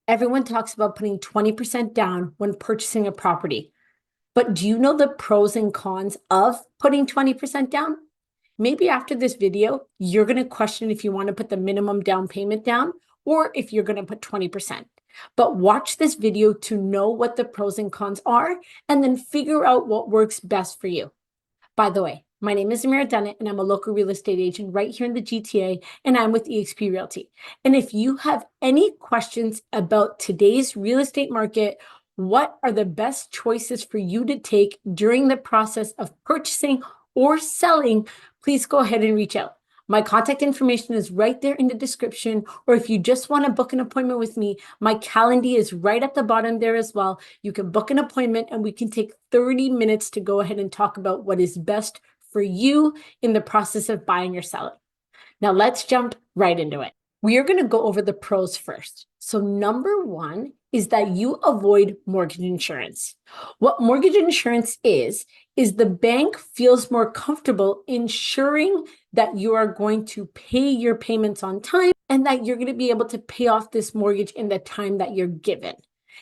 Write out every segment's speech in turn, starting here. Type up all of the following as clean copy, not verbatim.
Everyone talks about putting 20% down when purchasing a property. But do you know the pros and cons of putting 20% down? Maybe after this video, you're going to question if you want to put the minimum down payment down or if you're going to put 20%. But watch this video to know what the pros and cons are and then figure out what works best for you. By the way, my name is Zamira Dunnet, and I'm a local real estate agent right here in the GTA, and I'm with eXp Realty. And if you have any questions about today's real estate market, what are the best choices for you to take during the process of purchasing or selling, please go ahead and reach out. My contact information is right there in the description, or if you just want to book an appointment with me, my calendar is right at the bottom there as well. You can book an appointment and we can take 30 minutes to go ahead and talk about what is best for you in the process of buying or selling. Now let's jump right into it. We are going to go over the pros first. So number one is that you avoid mortgage insurance. What mortgage insurance is the bank feels more comfortable ensuring that you are going to pay your payments on time and that you're going to be able to pay off this mortgage in the time that you're given.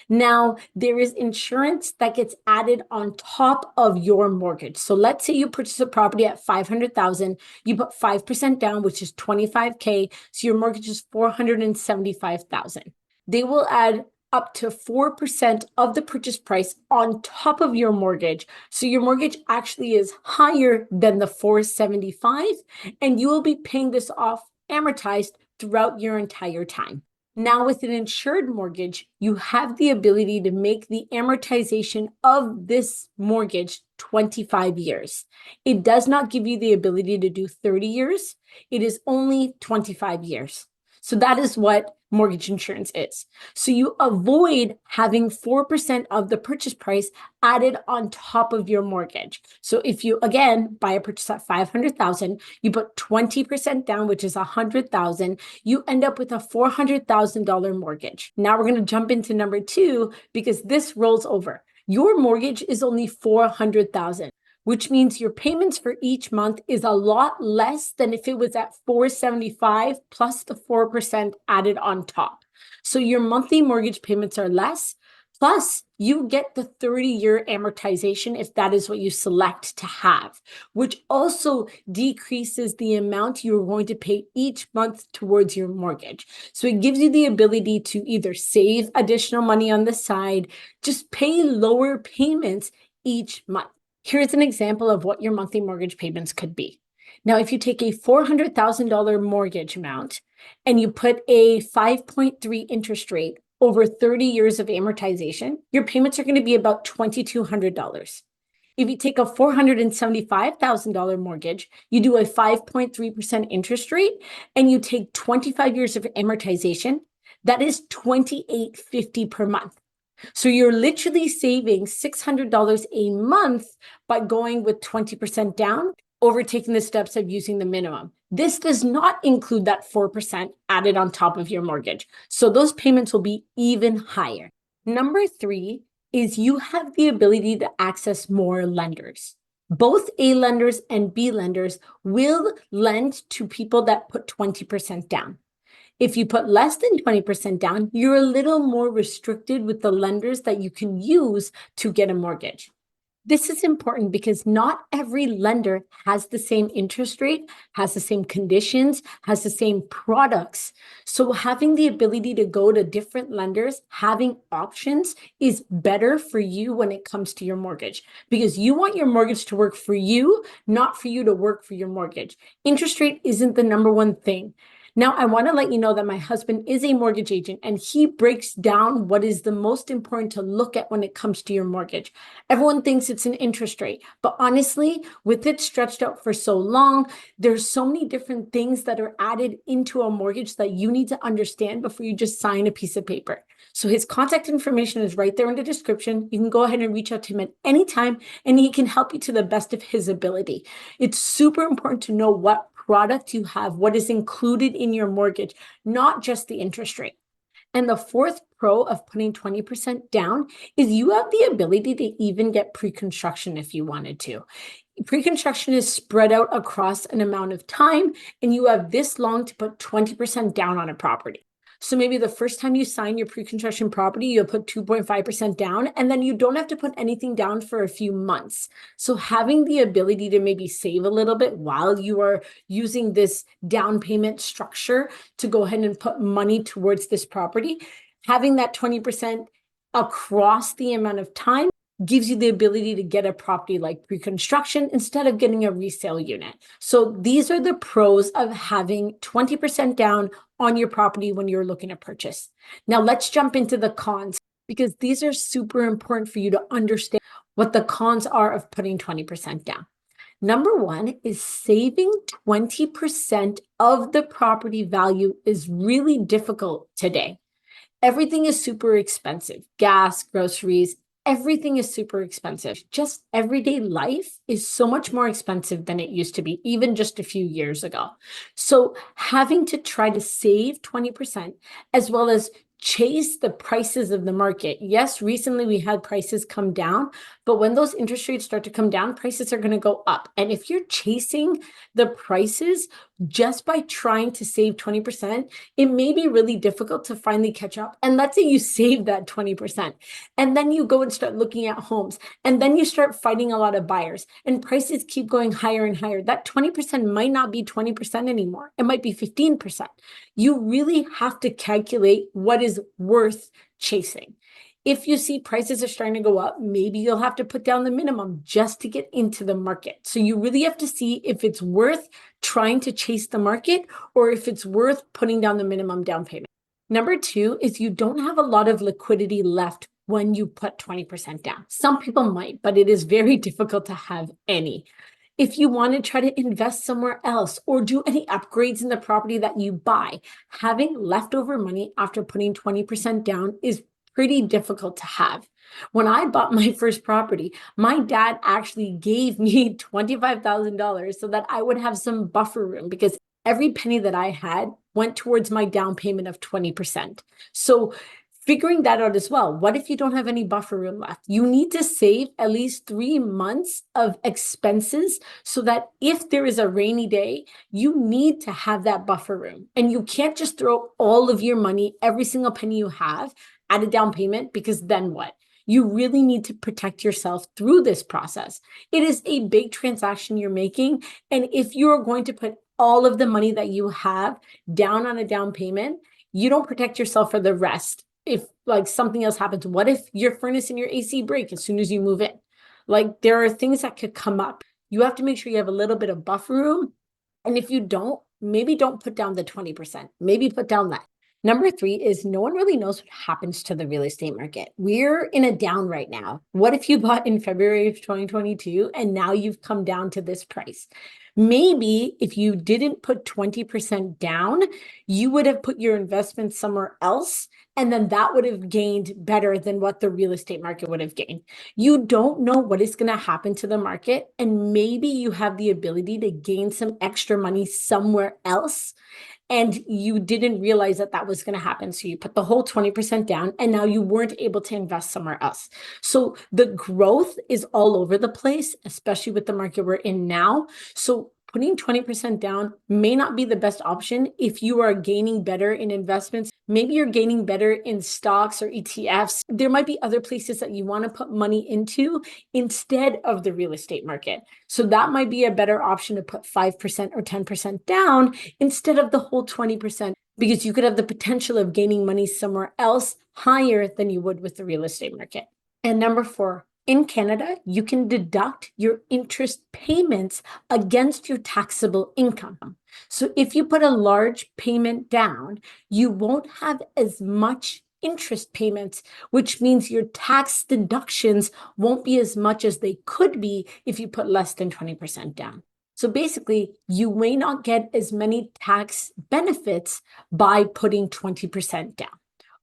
Now, there is insurance that gets added on top of your mortgage. So let's say you purchase a property at $500,000, you put 5% down, which is $25K. So your mortgage is $475,000. They will add up to 4% of the purchase price on top of your mortgage. So your mortgage actually is higher than the $475, and you will be paying this off amortized throughout your entire time. Now, with an insured mortgage, you have the ability to make the amortization of this mortgage 25 years. It does not give you the ability to do 30 years. It is only 25 years. So that is what mortgage insurance is. So you avoid having 4% of the purchase price added on top of your mortgage. So if you, again, buy a purchase at $500,000, you put 20% down, which is $100,000, you end up with a $400,000 mortgage. Now we're going to jump into number two because this rolls over. Your mortgage is only $400,000. Which means your payments for each month is a lot less than if it was at $475 plus the 4% added on top. So your monthly mortgage payments are less, plus you get the 30-year amortization if that is what you select to have, which also decreases the amount you're going to pay each month towards your mortgage. So it gives you the ability to either save additional money on the side, just pay lower payments each month. Here's an example of what your monthly mortgage payments could be. Now, if you take a $400,000 mortgage amount and you put a 5.3 interest rate over 30 years of amortization, your payments are going to be about $2,200. If you take a $475,000 mortgage, you do a 5.3% interest rate, and you take 25 years of amortization, that is $2,850 per month. So you're literally saving $600 a month by going with 20% down, overtaking the steps of using the minimum. This does not include that 4% added on top of your mortgage. So those payments will be even higher. Number three is you have the ability to access more lenders. Both A lenders and B lenders will lend to people that put 20% down. If you put less than 20% down, you're a little more restricted with the lenders that you can use to get a mortgage. This is important because not every lender has the same interest rate, has the same conditions, has the same products. So having the ability to go to different lenders, having options is better for you when it comes to your mortgage, because you want your mortgage to work for you, not for you to work for your mortgage. Interest rate isn't the number one thing. Now, I want to let you know that my husband is a mortgage agent, and he breaks down what is the most important to look at when it comes to your mortgage. Everyone thinks it's an interest rate, but honestly, with it stretched out for so long, there's so many different things that are added into a mortgage that you need to understand before you just sign a piece of paper. So his contact information is right there in the description. You can go ahead and reach out to him at any time, and he can help you to the best of his ability. It's super important to know what product you have, what is included in your mortgage, not just the interest rate. And the fourth pro of putting 20% down is you have the ability to even get pre-construction if you wanted to. Pre-construction is spread out across an amount of time, and you have this long to put 20% down on a property. So maybe the first time you sign your pre-construction property, you'll put 2.5% down, and then you don't have to put anything down for a few months. So having the ability to maybe save a little bit while you are using this down payment structure to go ahead and put money towards this property, having that 20% across the amount of time gives you the ability to get a property like pre-construction instead of getting a resale unit. So these are the pros of having 20% down on your property when you're looking to purchase. Now let's jump into the cons, because these are super important for you to understand what the cons are of putting 20% down. Number one is saving 20% of the property value is really difficult today. Everything is super expensive. Gas, groceries, everything is super expensive. Just everyday life is so much more expensive than it used to be, even just a few years ago. So having to try to save 20% as well as chase the prices of the market. Yes, recently we had prices come down, but when those interest rates start to come down, prices are going to go up. And if you're chasing the prices just by trying to save 20%, it may be really difficult to finally catch up. And let's say you save that 20%, and then you go and start looking at homes, and then you start fighting a lot of buyers, and prices keep going higher and higher. That 20% might not be 20% anymore. It might be 15%. You really have to calculate what is worth chasing. If you see prices are starting to go up, maybe you'll have to put down the minimum just to get into the market. So you really have to see if it's worth trying to chase the market or if it's worth putting down the minimum down payment. Number two is you don't have a lot of liquidity left when you put 20% down. Some people might, but it is very difficult to have any. If you want to try to invest somewhere else or do any upgrades in the property that you buy, having leftover money after putting 20% down is pretty difficult to have. When I bought my first property, my dad actually gave me $25,000 so that I would have some buffer room, because every penny that I had went towards my down payment of 20%. So figuring that out as well. What if you don't have any buffer room left? You need to save at least 3 months of expenses so that if there is a rainy day, you need to have that buffer room. And you can't just throw all of your money, every single penny you have, at a down payment, because then what? You really need to protect yourself through this process. It is a big transaction you're making. And if you're going to put all of the money that you have down on a down payment, you don't protect yourself for the rest. If like something else happens, what if your furnace and your AC break as soon as you move in? Like there are things that could come up. You have to make sure you have a little bit of buffer room. And if you don't, maybe don't put down the 20%, maybe put down that. Number three is no one really knows what happens to the real estate market. We're in a down right now. What if you bought in February of 2022 and now you've come down to this price? Maybe if you didn't put 20% down, you would have put your investment somewhere else, and then that would have gained better than what the real estate market would have gained. You don't know what is going to happen to the market, and maybe you have the ability to gain some extra money somewhere else, and you didn't realize that that was going to happen. So you put the whole 20% down, and now you weren't able to invest somewhere else. So the growth is all over the place, especially with the market we're in now. So putting 20% down may not be the best option if you are gaining better in investments. Maybe you're gaining better in stocks or ETFs. There might be other places that you want to put money into instead of the real estate market. So that might be a better option to put 5% or 10% down instead of the whole 20%, because you could have the potential of gaining money somewhere else higher than you would with the real estate market. And number four, in Canada, you can deduct your interest payments against your taxable income. So if you put a large payment down, you won't have as much interest payments, which means your tax deductions won't be as much as they could be if you put less than 20% down. So basically, you may not get as many tax benefits by putting 20% down.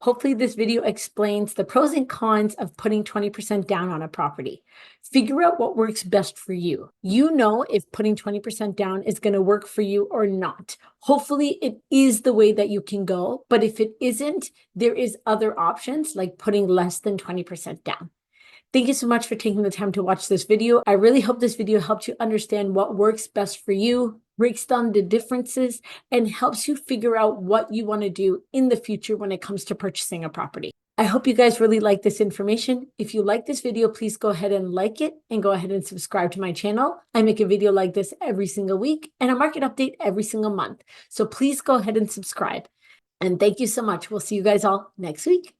Hopefully this video explains the pros and cons of putting 20% down on a property. Figure out what works best for you. You know if putting 20% down is going to work for you or not. Hopefully it is the way that you can go, but if it isn't, there is other options like putting less than 20% down. Thank you so much for taking the time to watch this video. I really hope this video helped you understand what works best for you. breaks down the differences, and helps you figure out what you want to do in the future when it comes to purchasing a property. I hope you guys really like this information. If you like this video, please go ahead and like it and go ahead and subscribe to my channel. I make a video like this every single week and a market update every single month. So please go ahead and subscribe. And thank you so much. We'll see you guys all next week.